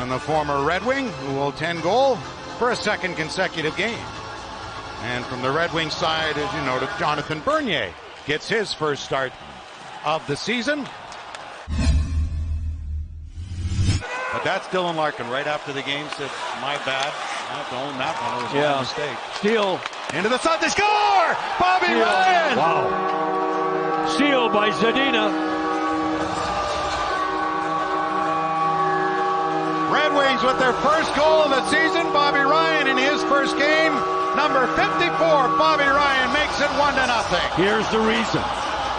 And the former Red Wing, who will 10 goal for a second consecutive game. And from the Red Wing side, as you noted, Jonathan Bernier gets his first start of the season. But that's Dylan Larkin right after the game said, my bad. I have to own that one. It was my mistake. Steal. Into the sun. They score! Bobby Ryan! Wow. Steal by Zadina. Red Wings with their first goal of the season. Bobby Ryan in his first game. Number 54, Bobby Ryan makes it 1-0. Here's the reason.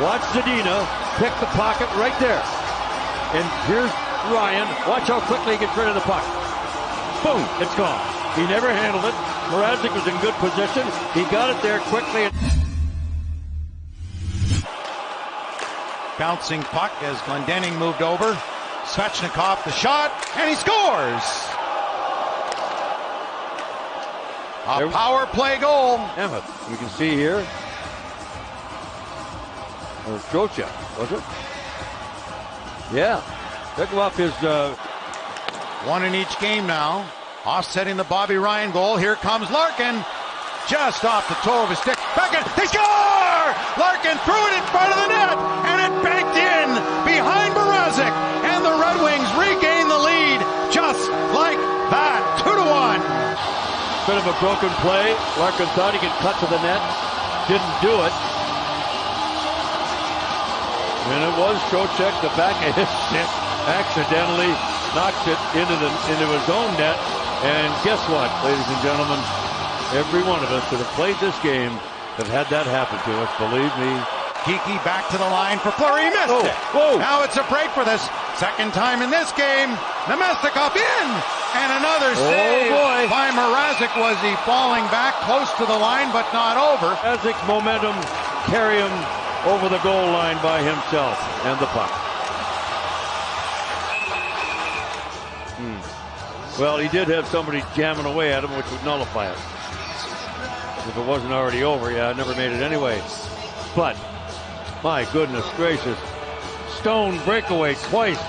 Watch Zadina pick the pocket right there. And here's Ryan. Watch how quickly he gets rid of the puck. Boom, it's gone. He never handled it. Mrazek was in good position. He got it there quickly. Bouncing puck as Glendening moved over. Svechnikov the shot, and he scores! A power play goal. Emmett, you can see here. It was Trocheck, was it? Yeah. Took off his... One in each game now. Offsetting the Bobby Ryan goal. Here comes Larkin. Just off the toe of his stick. Back in. They score! Larkin threw it in front of the net, and it banked in behind Mrazek. And the Red Wings regain the lead just like that. 2-1. Bit of a broken play. Larkin thought he could cut to the net. Didn't do it. And it was Trocheck, the back of his stick, accidentally knocks it into his own net. And guess what, ladies and gentlemen? Every one of us that have played this game have had that happen to us, believe me. Geekie back to the line for Fleury. He missed it. Whoa. Now it's a break for this. Second time in this game. Namestnikov in. And another save by Mrazek. Was he falling back close to the line but not over? Mrazek's momentum carry him over the goal line by himself and the puck. Well, he did have somebody jamming away at him, which would nullify it. If it wasn't already over, I never made it anyway. But, my goodness gracious, Stone breakaway twice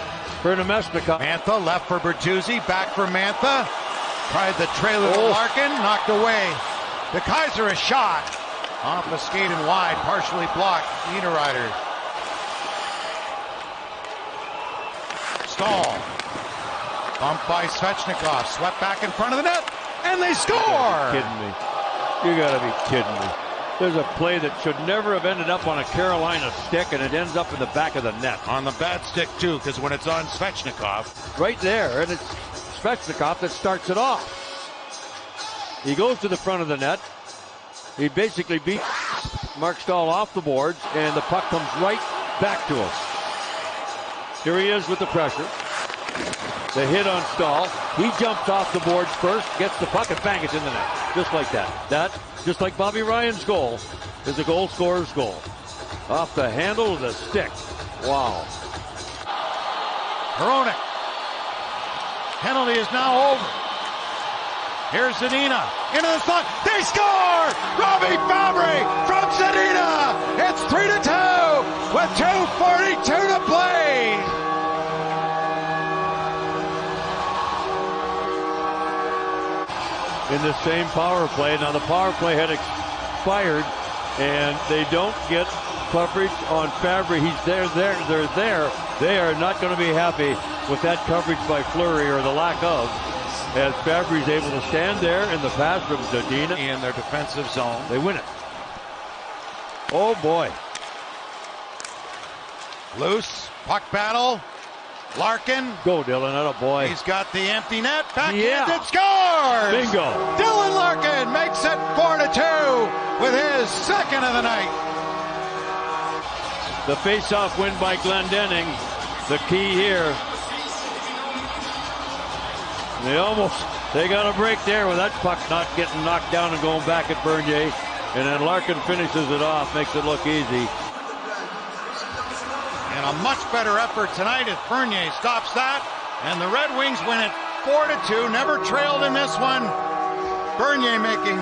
for Namestnikov. Mantha left for Bertuzzi, back for Mantha. Tried the trailer to Larkin, knocked away. The Kaiser a shot. Off the skate and wide, partially blocked. Niederreiter. Stahl. Bumped by Svechnikov, swept back in front of the net, and they score! You gotta be kidding me. There's a play that should never have ended up on a Carolina stick, and it ends up in the back of the net. On the bad stick, too, because when it's on Svechnikov. Right there, and it's Svechnikov that starts it off. He goes to the front of the net. He basically beats Mark Stahl off the boards, and the puck comes right back to him. Here he is with the pressure. The hit on Stahl. He jumps off the boards first, gets the puck, and bang, it's in the net. Just like that. That, just like Bobby Ryan's goal, is a goal scorer's goal. Off the handle of the stick. Wow. Hronek. Penalty is now over. Here's Zadina. Into the slot. They score! Robbie Fabbri from Zadina! It's 3-2 with 2:42 to play. In the same power play. Now the power play had expired, and they don't get coverage on Fabbri. He's there. They're there. They are not going to be happy with that coverage by Fleury, or the lack of, as Fabbri's able to stand there in the pass from Zadina. In their defensive zone. They win it. Oh boy. Loose. Puck battle. Larkin. Go, Dylan. Atta boy. He's got the empty net. Backhanded. Yeah. Scores! Bingo. Dylan Larkin makes it 4-2 with his second of the night. The face-off win by Glendening. The key here. They got a break there with that puck not getting knocked down and going back at Bernier. And then Larkin finishes it off, makes it look easy. And a much better effort tonight if Bernier stops that. And the Red Wings win it 4-2. Never trailed in this one. Bernier making